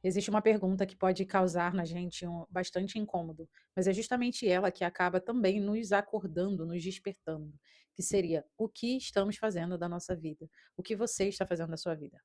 Existe uma pergunta que pode causar na gente bastante incômodo, mas é justamente ela que acaba também nos acordando, nos despertando, que seria: o que estamos fazendo da nossa vida? O que você está fazendo da sua vida?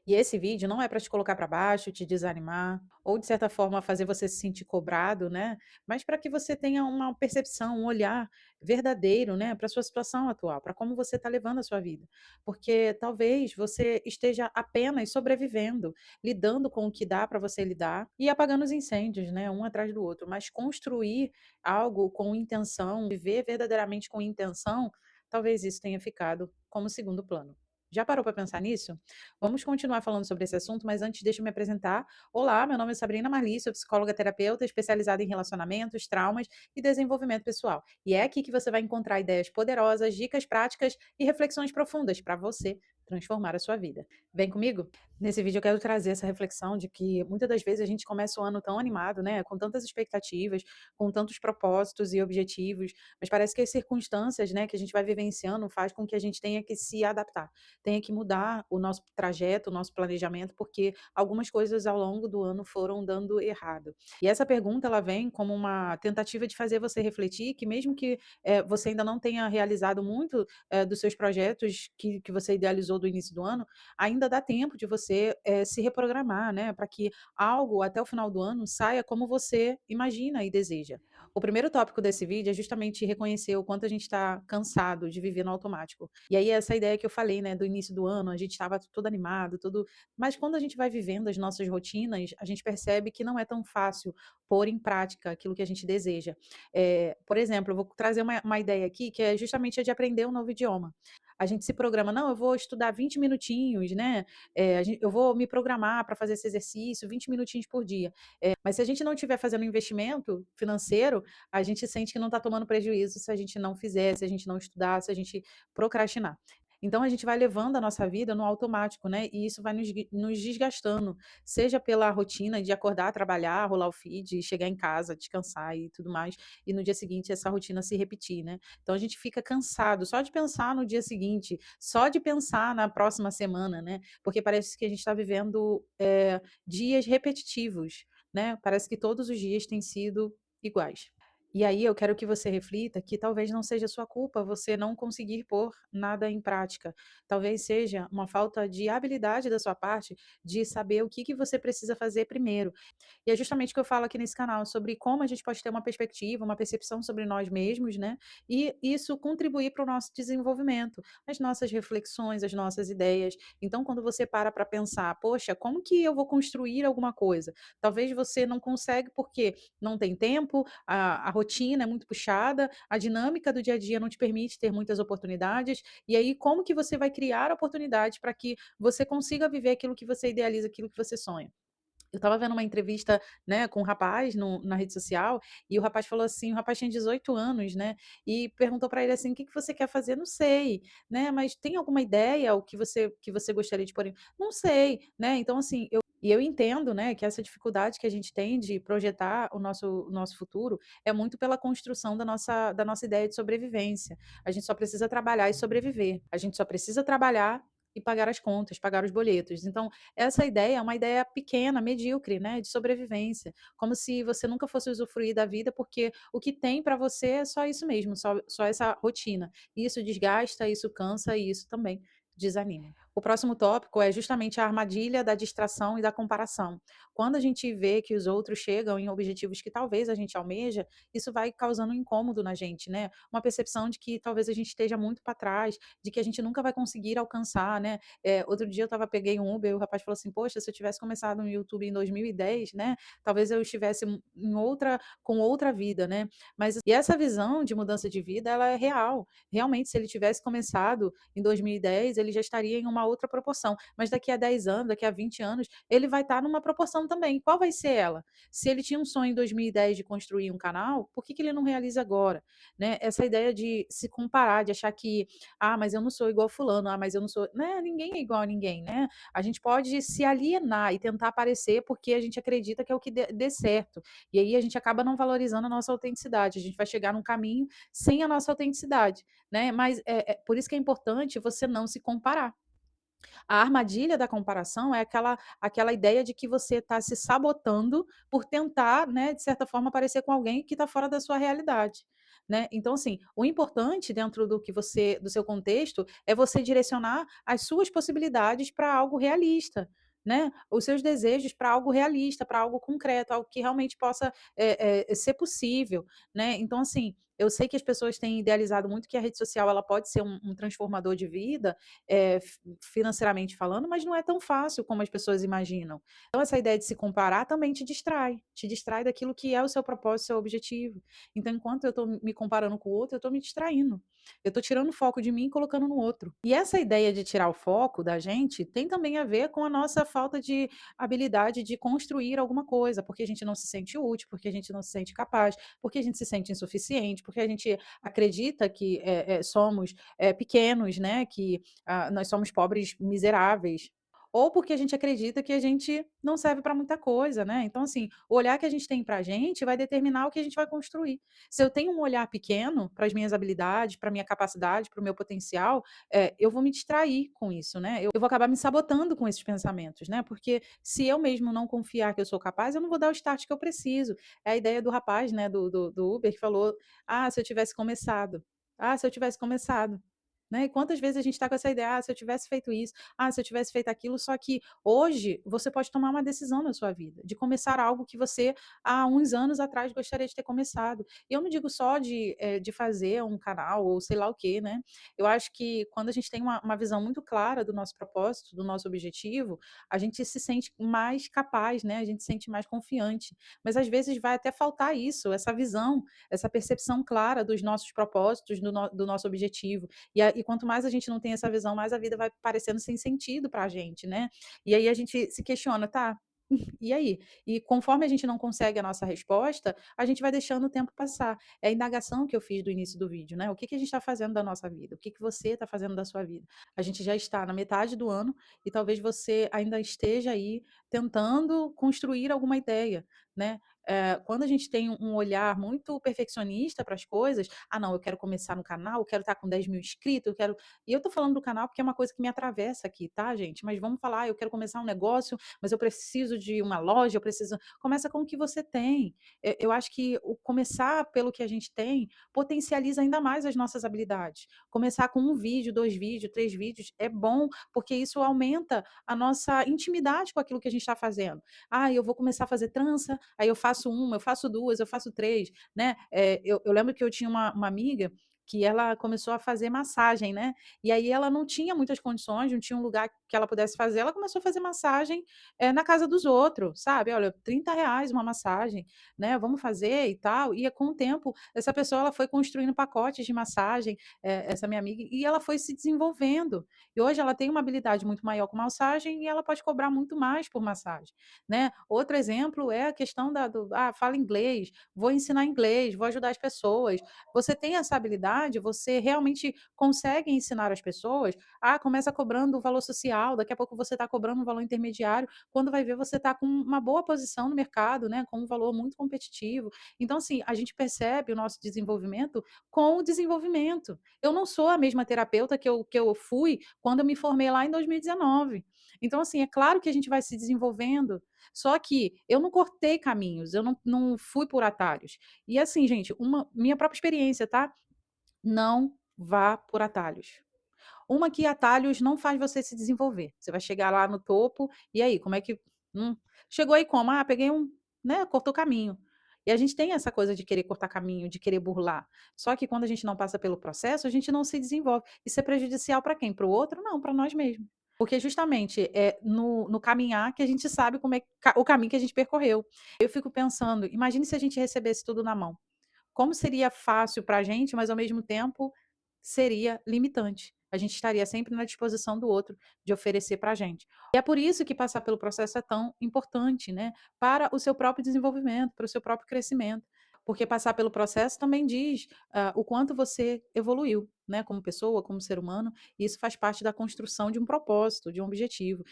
E esse vídeo não é para te colocar para baixo, te desanimar, ou de certa forma fazer você se sentir cobrado, né? Mas para que você tenha uma percepção, um olhar verdadeiro, né, para sua situação atual, para como você está levando a sua vida. Porque talvez você esteja apenas sobrevivendo, lidando com o que dá para você lidar e apagando os incêndios, né, um atrás do outro. Mas construir algo com intenção, viver verdadeiramente com intenção, talvez isso tenha ficado como segundo plano. Já parou para pensar nisso? Vamos continuar falando sobre esse assunto, mas antes deixa eu me apresentar. Olá, meu nome é Sabrina Marli, sou psicóloga terapeuta especializada em relacionamentos, traumas e desenvolvimento pessoal. E é aqui que você vai encontrar ideias poderosas, dicas práticas e reflexões profundas para você transformar a sua vida. Vem comigo? Nesse vídeo eu quero trazer essa reflexão de que muitas das vezes a gente começa o ano tão animado, né, com tantas expectativas, com tantos propósitos e objetivos, mas parece que as circunstâncias, né, que a gente vai vivenciando faz com que a gente tenha que se adaptar, tenha que mudar o nosso trajeto, o nosso planejamento, porque algumas coisas ao longo do ano foram dando errado. E essa pergunta ela vem como uma tentativa de fazer você refletir que mesmo que você ainda não tenha realizado muito dos seus projetos que você idealizou do início do ano, ainda dá tempo de você se reprogramar, né, para que algo até o final do ano saia como você imagina e deseja. O primeiro tópico desse vídeo é justamente reconhecer o quanto a gente está cansado de viver no automático. E aí essa ideia que eu falei, né, do início do ano, a gente estava todo animado, tudo, mas quando a gente vai vivendo as nossas rotinas, a gente percebe que não é tão fácil pôr em prática aquilo que a gente deseja. Por exemplo, eu vou trazer uma ideia aqui que é justamente a de aprender um novo idioma. A gente se programa, não, eu vou estudar 20 minutinhos, né? Eu vou me programar para fazer esse exercício 20 minutinhos por dia. Mas se a gente não estiver fazendo um investimento financeiro, a gente sente que não está tomando prejuízo se a gente não fizer, se a gente não estudar, se a gente procrastinar. Então a gente vai levando a nossa vida no automático, né? E isso vai nos desgastando, seja pela rotina de acordar, trabalhar, rolar o feed, chegar em casa, descansar e tudo mais, e no dia seguinte essa rotina se repetir, né? Então a gente fica cansado só de pensar no dia seguinte, só de pensar na próxima semana, né? Porque parece que a gente está vivendo dias repetitivos, né? Parece que todos os dias têm sido iguais. E aí eu quero que você reflita que talvez não seja sua culpa você não conseguir pôr nada em prática. Talvez seja uma falta de habilidade da sua parte de saber o que você precisa fazer primeiro. E é justamente o que eu falo aqui nesse canal, sobre como a gente pode ter uma perspectiva, uma percepção sobre nós mesmos, né? E isso contribuir para o nosso desenvolvimento, as nossas reflexões, as nossas ideias. Então, quando você para pensar, poxa, como que eu vou construir alguma coisa? Talvez você não consegue porque não tem tempo, a rotina é muito puxada, a dinâmica do dia a dia não te permite ter muitas oportunidades. E aí, como que você vai criar oportunidades para que você consiga viver aquilo que você idealiza, aquilo que você sonha? Eu estava vendo uma entrevista, né, com um rapaz na rede social, e o rapaz falou assim, o rapaz tinha 18 anos, né, e perguntou para ele assim: "O que que você quer fazer?". "Não sei", né, "Mas tem alguma ideia o que você gostaria de pôr em". "Não sei", né. Então assim, eu entendo, né, que essa dificuldade que a gente tem de projetar o nosso futuro é muito pela construção da nossa ideia de sobrevivência. A gente só precisa trabalhar e sobreviver. A gente só precisa trabalhar e pagar as contas, pagar os boletos. Então essa ideia é uma ideia pequena, medíocre, né, de sobrevivência, como se você nunca fosse usufruir da vida, porque o que tem para você é só isso mesmo, só essa rotina. E isso desgasta, isso cansa e isso também desanima. O próximo tópico é justamente a armadilha da distração e da comparação. Quando a gente vê que os outros chegam em objetivos que talvez a gente almeja, isso vai causando um incômodo na gente, né? Uma percepção de que talvez a gente esteja muito para trás, de que a gente nunca vai conseguir alcançar, né? Outro dia peguei um Uber e o rapaz falou assim: "Poxa, se eu tivesse começado no YouTube em 2010, né, talvez eu estivesse com outra vida, né". E essa visão de mudança de vida, ela é real. Realmente, se ele tivesse começado em 2010, ele já estaria em uma outra proporção, mas daqui a 10 anos, daqui a 20 anos, ele vai estar numa proporção também. Qual vai ser ela? Se ele tinha um sonho em 2010 de construir um canal, por que que ele não realiza agora, né? Essa ideia de se comparar, de achar que ah, mas eu não sou igual fulano, ah, mas eu não sou, né, ninguém é igual a ninguém, né? A gente pode se alienar e tentar parecer porque a gente acredita que é o que dê certo. E aí a gente acaba não valorizando a nossa autenticidade. A gente vai chegar num caminho sem a nossa autenticidade, né? Mas por isso que é importante você não se comparar. A armadilha da comparação é aquela ideia de que você está se sabotando por tentar, né, de certa forma, parecer com alguém que está fora da sua realidade, né. Então, assim, o importante dentro do seu contexto, é você direcionar as suas possibilidades para algo realista, né, os seus desejos para algo realista, para algo concreto, algo que realmente possa, ser possível, né. Então, assim, eu sei que as pessoas têm idealizado muito que a rede social ela pode ser um transformador de vida, financeiramente falando, mas não é tão fácil como as pessoas imaginam. Então essa ideia de se comparar também te distrai daquilo que é o seu propósito, seu objetivo. Então enquanto eu estou me comparando com o outro, eu estou me distraindo. Eu estou tirando o foco de mim e colocando no outro. E essa ideia de tirar o foco da gente tem também a ver com a nossa falta de habilidade de construir alguma coisa, porque a gente não se sente útil, porque a gente não se sente capaz, porque a gente se sente insuficiente, porque a gente acredita que somos pequenos, né? Que nós somos pobres miseráveis. Ou porque a gente acredita que a gente não serve para muita coisa, né. Então, assim, o olhar que a gente tem para a gente vai determinar o que a gente vai construir. Se eu tenho um olhar pequeno para as minhas habilidades, para a minha capacidade, para o meu potencial, eu vou me distrair com isso, né. Eu vou acabar me sabotando com esses pensamentos, né, porque se eu mesmo não confiar que eu sou capaz, eu não vou dar o start que eu preciso. É a ideia do rapaz, né, do Uber que falou: "Ah, se eu tivesse começado. Ah, se eu tivesse começado". Né, e quantas vezes a gente está com essa ideia: "Ah, se eu tivesse feito isso, ah, se eu tivesse feito aquilo", só que hoje você pode tomar uma decisão na sua vida, de começar algo que você há uns anos atrás gostaria de ter começado. E eu não digo só de fazer um canal ou sei lá o quê, né. Eu acho que quando a gente tem uma visão muito clara do nosso propósito, do nosso objetivo, a gente se sente mais capaz, né, a gente se sente mais confiante. Mas às vezes vai até faltar isso, essa visão, essa percepção clara dos nossos propósitos, do nosso objetivo. E quanto mais a gente não tem essa visão, mais a vida vai parecendo sem sentido para a gente, né. E aí a gente se questiona: "Tá, e aí?". E conforme a gente não consegue a nossa resposta, a gente vai deixando o tempo passar. É a indagação que eu fiz do início do vídeo, né. O que que a gente está fazendo da nossa vida? O que que você está fazendo da sua vida? A gente já está na metade do ano e talvez você ainda esteja aí tentando construir alguma ideia, né. Quando a gente tem um olhar muito perfeccionista para as coisas: "Ah não, eu quero começar no canal, eu quero estar com 10.000 inscritos, eu quero". E eu tô falando do canal porque é uma coisa que me atravessa aqui, tá gente, mas vamos falar: "Ah, eu quero começar um negócio, mas eu preciso de uma loja, eu preciso". Começa com o que você tem. Eu acho que o começar pelo que a gente tem, potencializa ainda mais as nossas habilidades. Começar com um vídeo, 2 vídeos, 3 vídeos, é bom, porque isso aumenta a nossa intimidade com aquilo que a gente está fazendo. "Ah, eu vou começar a fazer trança", aí eu faço uma, eu faço 2, eu faço 3, né. Eu lembro que eu tinha uma amiga que ela começou a fazer massagem, né, e aí ela não tinha muitas condições, não tinha um lugar que ela pudesse fazer, ela começou a fazer massagem, na casa dos outros, sabe. "Olha, R$ 30 uma massagem, né, vamos fazer e tal". E com o tempo, essa pessoa ela foi construindo pacotes de massagem, essa minha amiga, e ela foi se desenvolvendo. E hoje ela tem uma habilidade muito maior com massagem e ela pode cobrar muito mais por massagem, né. Outro exemplo é a questão fala inglês, vou ensinar inglês, vou ajudar as pessoas. Você tem essa habilidade, você realmente consegue ensinar as pessoas, começa cobrando o valor social, daqui a pouco você está cobrando um valor intermediário, quando vai ver você está com uma boa posição no mercado, né, com um valor muito competitivo. Então, assim, a gente percebe o nosso desenvolvimento com o desenvolvimento. Eu não sou a mesma terapeuta que eu fui quando eu me formei lá em 2019. Então, assim, é claro que a gente vai se desenvolvendo, só que eu não cortei caminhos, eu não fui por atalhos. E assim, gente, uma minha própria experiência, tá? Não vá por atalhos. Uma que atalhos não faz você se desenvolver. Você vai chegar lá no topo, e aí, como é que chegou aí como? "Ah, peguei um", né, cortou caminho. E a gente tem essa coisa de querer cortar caminho, de querer burlar. Só que quando a gente não passa pelo processo, a gente não se desenvolve. Isso é prejudicial para quem? Para o outro? Não, para nós mesmos. Porque justamente é no caminhar que a gente sabe como é o caminho que a gente percorreu. Eu fico pensando, imagine se a gente recebesse tudo na mão. Como seria fácil para a gente, mas ao mesmo tempo seria limitante. A gente estaria sempre na disposição do outro de oferecer para a gente. E é por isso que passar pelo processo é tão importante, né? Para o seu próprio desenvolvimento, para o seu próprio crescimento. Porque passar pelo processo também diz o quanto você evoluiu, né? Como pessoa, como ser humano, e isso faz parte da construção de um propósito, de um objetivo.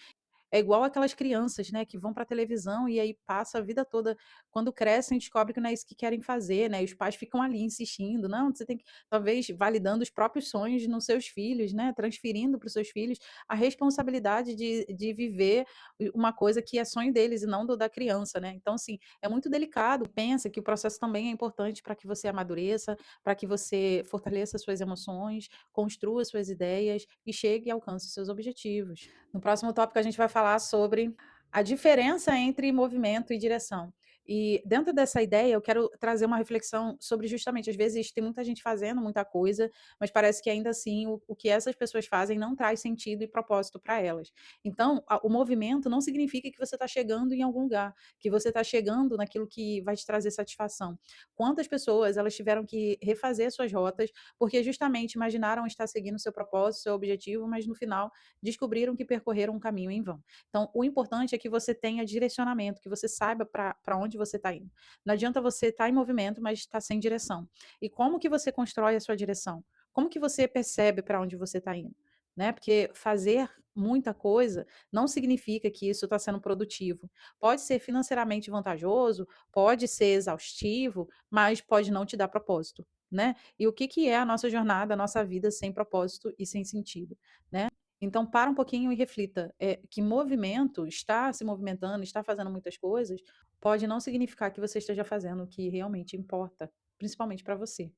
É igual aquelas crianças, né, que vão para a televisão e aí passa a vida toda, quando crescem, descobrem que não é isso que querem fazer, né, e os pais ficam ali insistindo: "Não, você tem que", talvez validando os próprios sonhos nos seus filhos, né, transferindo para os seus filhos a responsabilidade de viver uma coisa que é sonho deles e não do da criança, né. Então, assim, é muito delicado. Pensa que o processo também é importante para que você amadureça, para que você fortaleça suas emoções, construa suas ideias e chegue e alcance os seus objetivos. No próximo tópico, a gente vai falar sobre a diferença entre movimento e direção. E dentro dessa ideia, eu quero trazer uma reflexão sobre, justamente, às vezes tem muita gente fazendo muita coisa, mas parece que ainda assim o que essas pessoas fazem não traz sentido e propósito para elas. Então, o movimento não significa que você está chegando em algum lugar, que você está chegando naquilo que vai te trazer satisfação. Quantas pessoas elas tiveram que refazer suas rotas porque justamente imaginaram estar seguindo seu propósito, seu objetivo, mas no final descobriram que percorreram um caminho em vão. Então, o importante é que você tenha direcionamento, que você saiba para onde você está indo. Não adianta você estar em movimento, mas estar sem direção. E como que você constrói a sua direção? Como que você percebe para onde você está indo? Né? Porque fazer muita coisa não significa que isso está sendo produtivo. Pode ser financeiramente vantajoso, pode ser exaustivo, mas pode não te dar propósito, né? E o que que é a nossa jornada, a nossa vida sem propósito e sem sentido, né? Então, para um pouquinho e reflita, que movimento, estar se movimentando, estar fazendo muitas coisas, pode não significar que você esteja fazendo o que realmente importa, principalmente para você.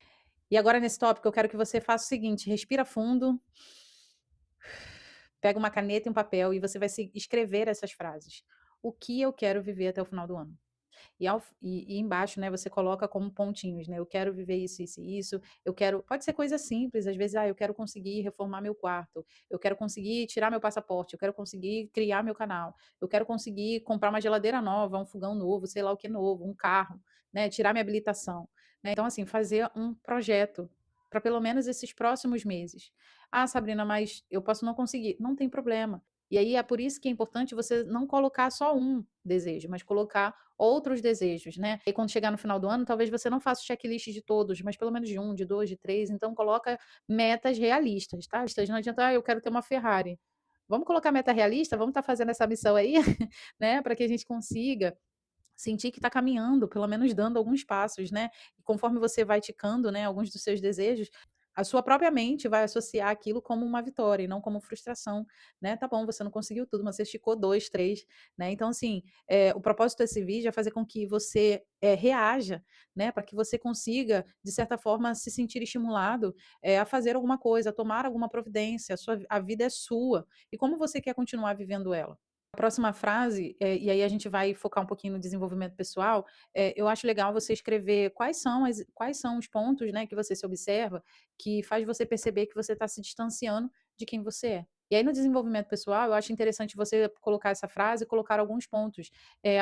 E agora, nesse tópico, eu quero que você faça o seguinte: respira fundo, pega uma caneta e um papel e você vai se escrever essas frases. O que eu quero viver até o final do ano? E embaixo, né, você coloca como pontinhos, né, eu quero viver isso, isso e isso, eu quero, pode ser coisa simples, às vezes, eu quero conseguir reformar meu quarto, eu quero conseguir tirar meu passaporte, eu quero conseguir criar meu canal, eu quero conseguir comprar uma geladeira nova, um fogão novo, sei lá o que novo, um carro, né, tirar minha habilitação, né. Então, assim, fazer um projeto para pelo menos esses próximos meses. "Ah, Sabrina, mas eu posso não conseguir", não tem problema. E aí é por isso que é importante você não colocar só um desejo, mas colocar outros desejos, né. E quando chegar no final do ano, talvez você não faça o checklist de todos, mas pelo menos de um, de 2, de 3. Então coloca metas realistas, tá. Não adianta: eu quero ter uma Ferrari". Vamos colocar meta realista, vamos estar fazendo essa missão aí, né, para que a gente consiga sentir que está caminhando, pelo menos dando alguns passos, né. E conforme você vai ticando, né, alguns dos seus desejos, a sua própria mente vai associar aquilo como uma vitória e não como frustração, né. Tá bom, você não conseguiu tudo, mas você esticou 2, 3, né. Então, assim, o propósito desse vídeo é fazer com que você, reaja, né, para que você consiga, de certa forma, se sentir estimulado, a fazer alguma coisa, a tomar alguma providência. A vida é sua, e como você quer continuar vivendo ela? A próxima frase, e aí a gente vai focar um pouquinho no desenvolvimento pessoal, eu acho legal você escrever quais são os pontos, né, que você se observa, que faz você perceber que você está se distanciando de quem você é. E aí no desenvolvimento pessoal, eu acho interessante você colocar essa frase e colocar alguns pontos.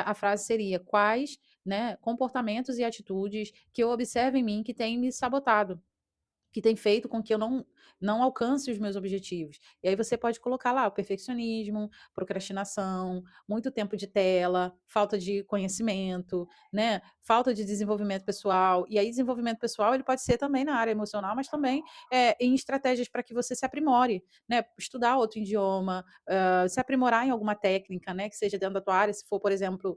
A frase seria: "Quais, né, comportamentos e atitudes que eu observo em mim que têm me sabotado?". Que tem feito com que eu não alcance os meus objetivos. E aí você pode colocar lá o perfeccionismo, procrastinação, muito tempo de tela, falta de conhecimento, né, falta de desenvolvimento pessoal. E aí desenvolvimento pessoal, ele pode ser também na área emocional, mas também, em estratégias para que você se aprimore, né, estudar outro idioma, se aprimorar em alguma técnica, né, que seja dentro da tua área, se for, por exemplo,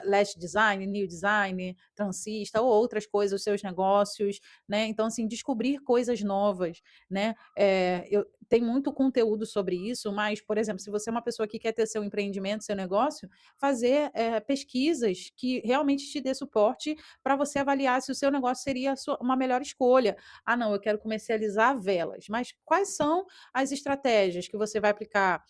lash design, nail design, transista ou outras coisas, os seus negócios, né. Então, assim, descobrir coisas novas, né. Tem muito conteúdo sobre isso, mas, por exemplo, se você é uma pessoa que quer ter seu empreendimento, seu negócio, fazer, pesquisas que realmente te dê suporte para você avaliar se o seu negócio seria a sua uma melhor escolha. "Ah, não, eu quero comercializar velas", mas quais são as estratégias que você vai aplicar?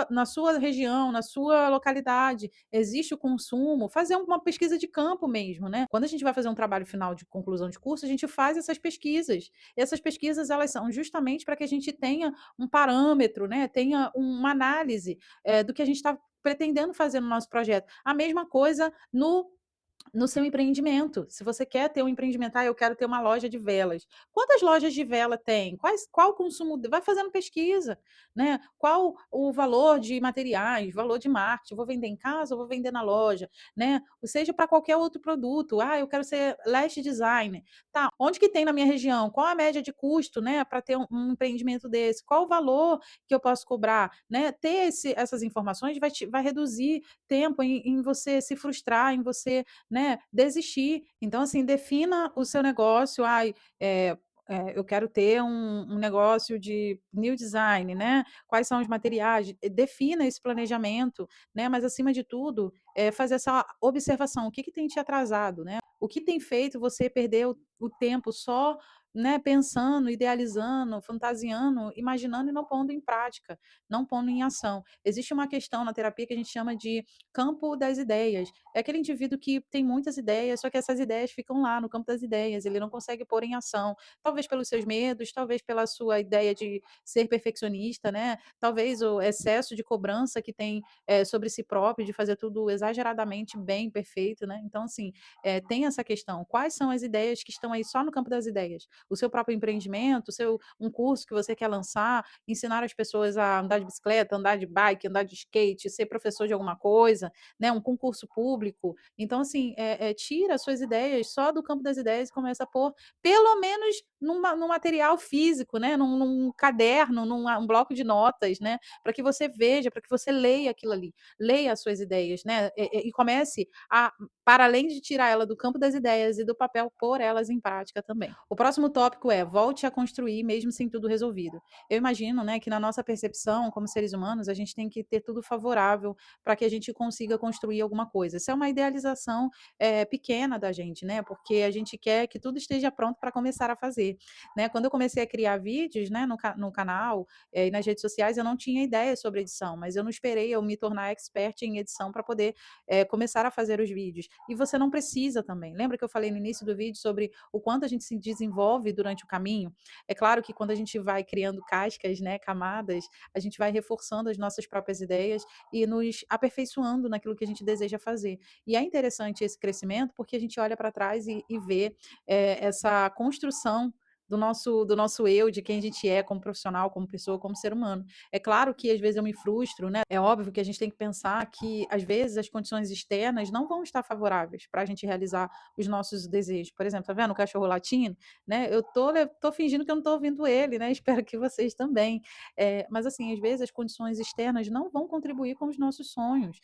Na sua região, na sua localidade, existe o consumo? Fazer uma pesquisa de campo mesmo, né. Quando a gente vai fazer um trabalho final de conclusão de curso, a gente faz essas pesquisas. E essas pesquisas, elas são justamente para que a gente tenha um parâmetro, né, tenha uma análise, do que a gente está pretendendo fazer no nosso projeto. A mesma coisa no no seu empreendimento. Se você quer ter um empreendimento, eu quero ter uma loja de velas. Quantas lojas de vela tem? Qual o consumo? Vai fazendo pesquisa, né? Qual o valor de materiais, valor de marketing? Vou vender em casa ou vou vender na loja, né? Ou seja, para qualquer outro produto. Eu quero ser lash designer. Tá, onde que tem na minha região? Qual a média de custo, né, para ter um empreendimento desse? Qual o valor que eu posso cobrar, né? Ter essas informações vai reduzir tempo em você se frustrar, em você, né, desistir. Então, assim, defina o seu negócio. Eu quero ter um negócio de new design, né? Quais são os materiais? Defina esse planejamento, né? Mas, acima de tudo, fazer essa observação. O que que tem te atrasado, né? O que tem feito você perder o tempo só, né, pensando, idealizando, fantasiando, imaginando e não pondo em prática, não pondo em ação. Existe uma questão na terapia que a gente chama de campo das ideias. É aquele indivíduo que tem muitas ideias, só que essas ideias ficam lá no campo das ideias, ele não consegue pôr em ação. Talvez pelos seus medos, talvez pela sua ideia de ser perfeccionista, né? Talvez o excesso de cobrança que tem sobre si próprio, de fazer tudo exageradamente bem, perfeito, né? Então, assim, tem essa questão. Quais são as ideias que estão aí só no campo das ideias? O seu próprio empreendimento, um curso que você quer lançar, ensinar as pessoas a andar de bicicleta, andar de bike, andar de skate, ser professor de alguma coisa, né, um concurso público. Então, assim, tira as suas ideias só do campo das ideias e começa a pôr, pelo menos, num material físico, né, num caderno, um bloco de notas, né, para que você veja, para que você leia aquilo ali, leia as suas ideias, né, e comece a, para além de tirar ela do campo das ideias e do papel, pôr elas em prática também. O próximo tópico é: volte a construir mesmo sem tudo resolvido. Eu imagino, né, que na nossa percepção como seres humanos, a gente tem que ter tudo favorável para que a gente consiga construir alguma coisa. Isso é uma idealização pequena da gente, né? Porque a gente quer que tudo esteja pronto para começar a fazer, né? Quando eu comecei a criar vídeos, né, no canal e nas redes sociais, eu não tinha ideia sobre edição, mas eu não esperei eu me tornar expert em edição para poder começar a fazer os vídeos. E você não precisa também. Lembra que eu falei no início do vídeo sobre o quanto a gente se desenvolve durante o caminho? É claro que quando a gente vai criando cascas, né, camadas, a gente vai reforçando as nossas próprias ideias e nos aperfeiçoando naquilo que a gente deseja fazer. E é interessante esse crescimento porque a gente olha para trás e vê essa construção do nosso eu, de quem a gente é como profissional, como pessoa, como ser humano. É claro que às vezes eu me frustro, né? É óbvio que a gente tem que pensar que às vezes as condições externas não vão estar favoráveis para a gente realizar os nossos desejos. Por exemplo, tá vendo o cachorro latindo, né? Eu tô fingindo que eu não tô ouvindo ele, né? Espero que vocês também. Mas assim, às vezes as condições externas não vão contribuir com os nossos sonhos.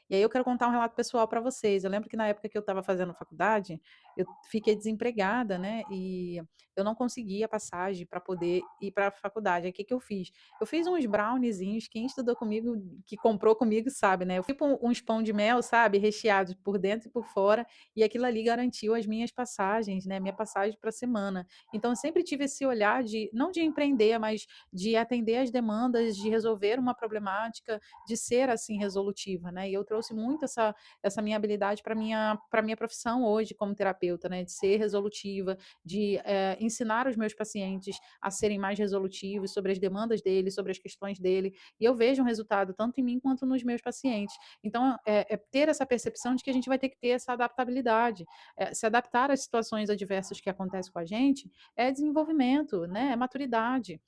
E aí eu quero contar um relato pessoal para vocês. Eu lembro que na época que eu estava fazendo faculdade, eu fiquei desempregada, né? E eu não conseguia passagem para poder ir para a faculdade. Aí o que que eu fiz? Eu fiz uns browniezinhos, quem estudou comigo, que comprou comigo, sabe, né? Eu fui tipo uns pão de mel, sabe, recheados por dentro e por fora, e aquilo ali garantiu as minhas passagens, né? Minha passagem para a semana. Então eu sempre tive esse olhar de não de empreender, mas de atender as demandas, de resolver uma problemática, de ser assim resolutiva, né? E eu trouxe muito essa minha habilidade para minha profissão hoje como terapeuta, né? De ser resolutiva, de ensinar os meus pacientes a serem mais resolutivos sobre as demandas dele, sobre as questões dele, e eu vejo um resultado tanto em mim quanto nos meus pacientes. Então, ter essa percepção de que a gente vai ter que ter essa adaptabilidade, se adaptar às situações adversas que acontecem com a gente, é desenvolvimento, né? É maturidade.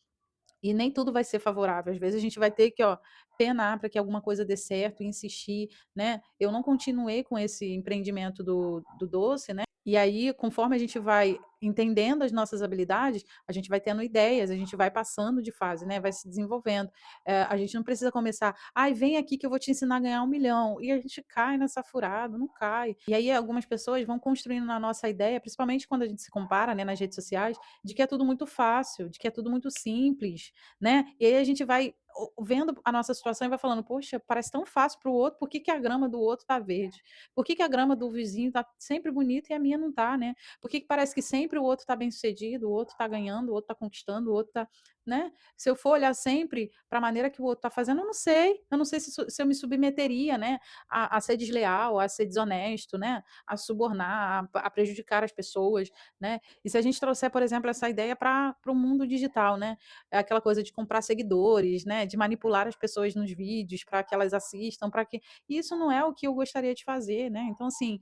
E nem tudo vai ser favorável. Às vezes a gente vai ter que, ó, penar para que alguma coisa dê certo, insistir, né? Eu não continuei com esse empreendimento do doce, né? E aí, conforme a gente vai entendendo as nossas habilidades, a gente vai tendo ideias, a gente vai passando de fase, né? Vai se desenvolvendo. A gente não precisa começar, ai, vem aqui que eu vou te ensinar a ganhar 1 milhão. E a gente cai nessa furada, não cai. E aí algumas pessoas vão construindo na nossa ideia, principalmente quando a gente se compara, né, nas redes sociais, de que é tudo muito fácil, de que é tudo muito simples, né? E aí a gente vai vendo a nossa situação e vai falando, poxa, parece tão fácil para o outro, por que que a grama do outro tá verde? Por que que a grama do vizinho tá sempre bonita e a minha não tá, né? Por que que parece que sempre o outro tá bem sucedido, o outro tá ganhando, o outro tá conquistando, o outro tá... né? Se eu for olhar sempre para a maneira que o outro está fazendo, eu não sei se eu me submeteria, né, a ser desleal, a ser desonesto, né, a subornar, a prejudicar as pessoas, né? E se a gente trouxer, por exemplo, essa ideia para o mundo digital, né? É aquela coisa de comprar seguidores, né? De manipular as pessoas nos vídeos para que elas assistam, para que isso não é o que eu gostaria de fazer, né? Então, assim,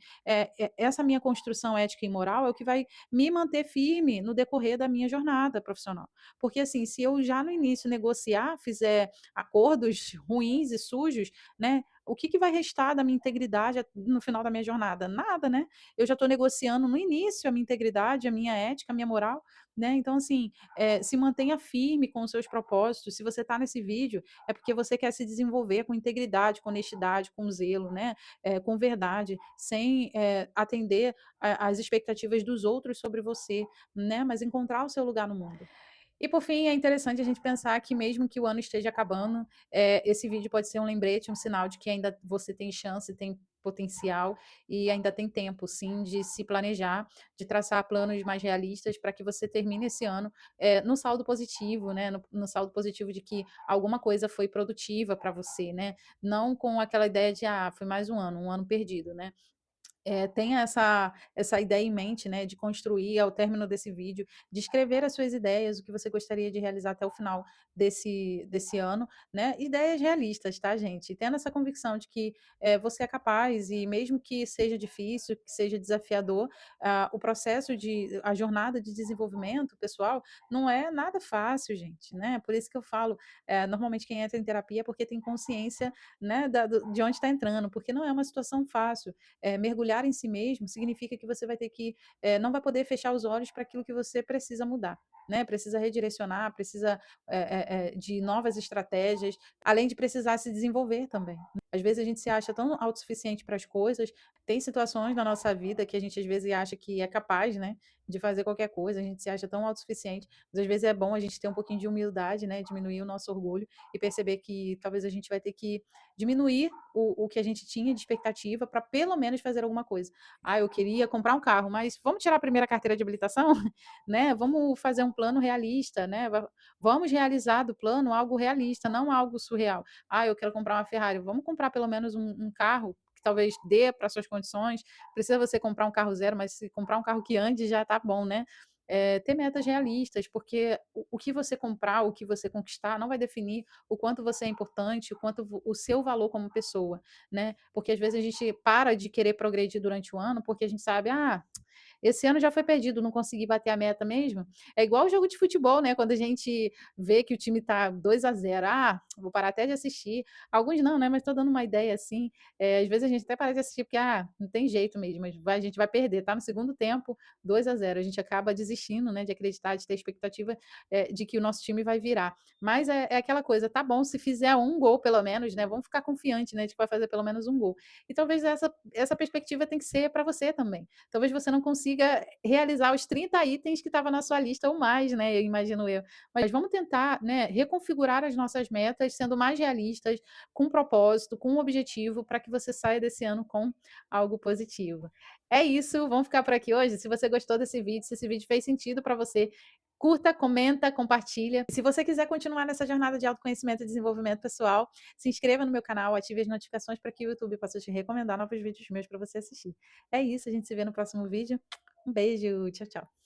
essa minha construção ética e moral é o que vai me manter firme no decorrer da minha jornada profissional. Porque, assim, se eu já no início negociar, fizer acordos ruins e sujos, né? O que, que vai restar da minha integridade no final da minha jornada? Nada, né? Eu já estou negociando no início a minha integridade, a minha ética, a minha moral, né? Então, assim, se mantenha firme com os seus propósitos. Se você está nesse vídeo, é porque você quer se desenvolver com integridade, com honestidade, com zelo, né? Com verdade, sem atender às expectativas dos outros sobre você, né? Mas encontrar o seu lugar no mundo. E por fim, é interessante a gente pensar que mesmo que o ano esteja acabando, esse vídeo pode ser um lembrete, um sinal de que ainda você tem chance, tem potencial e ainda tem tempo, sim, de se planejar, de traçar planos mais realistas para que você termine esse ano no saldo positivo, né? No saldo positivo de que alguma coisa foi produtiva para você, né? Não com aquela ideia de, foi mais um ano perdido, né? Tenha essa ideia em mente, né, de construir ao término desse vídeo, de escrever as suas ideias, o que você gostaria de realizar até o final desse ano, né? Ideias realistas, tá, gente? Tendo essa convicção de que você é capaz e mesmo que seja difícil, que seja desafiador, o processo a jornada de desenvolvimento pessoal não é nada fácil, gente, né? Por isso que eu falo, normalmente quem entra em terapia é porque tem consciência, né, de onde está entrando, porque não é uma situação fácil. Mergulhar em si mesmo significa que você vai ter que não vai poder fechar os olhos para aquilo que você precisa mudar, né? Precisa redirecionar, precisa de novas estratégias, além de precisar se desenvolver também. Às vezes a gente se acha tão autossuficiente para as coisas, tem situações na nossa vida que a gente às vezes acha que é capaz, né, de fazer qualquer coisa, a gente se acha tão autossuficiente, mas às vezes é bom a gente ter um pouquinho de humildade, né, diminuir o nosso orgulho e perceber que talvez a gente vai ter que diminuir o que a gente tinha de expectativa para pelo menos fazer alguma coisa. Eu queria comprar um carro, mas vamos tirar a primeira carteira de habilitação, né? Vamos fazer um plano realista, né? Vamos realizar do plano algo realista, não algo surreal. Eu quero comprar uma Ferrari. Vamos comprar pelo menos um carro que talvez dê para suas condições. Precisa você comprar um carro zero, mas se comprar um carro que ande já tá bom, né? Ter metas realistas, porque o que você comprar, o que você conquistar, não vai definir o quanto você é importante, o quanto o seu valor como pessoa, né? Porque às vezes a gente para de querer progredir durante o ano porque a gente sabe, esse ano já foi perdido, não consegui bater a meta mesmo. É igual o jogo de futebol, né? Quando a gente vê que o time tá 2-0, vou parar até de assistir. Alguns não, né? Mas estou dando uma ideia assim. Às vezes a gente até para de assistir porque, não tem jeito mesmo, mas a gente vai perder, tá no segundo tempo, 2-0. A gente acaba desistindo, né? De acreditar, de ter expectativa de que o nosso time vai virar. Mas é aquela coisa, tá bom, se fizer um gol pelo menos, né? Vamos ficar confiante, né? De que vai fazer pelo menos um gol. E talvez essa perspectiva tem que ser para você também. Talvez você não consiga realizar os 30 itens que estava na sua lista ou mais, né? Eu imagino eu. Mas vamos tentar, né, reconfigurar as nossas metas, sendo mais realistas, com propósito, com um objetivo, para que você saia desse ano com algo positivo. É isso, vamos ficar por aqui hoje. Se você gostou desse vídeo, se esse vídeo fez sentido para você, curta, comenta, compartilha. Se você quiser continuar nessa jornada de autoconhecimento e desenvolvimento pessoal, se inscreva no meu canal, ative as notificações para que o YouTube possa te recomendar novos vídeos meus para você assistir. É isso, a gente se vê no próximo vídeo. Um beijo, tchau, tchau.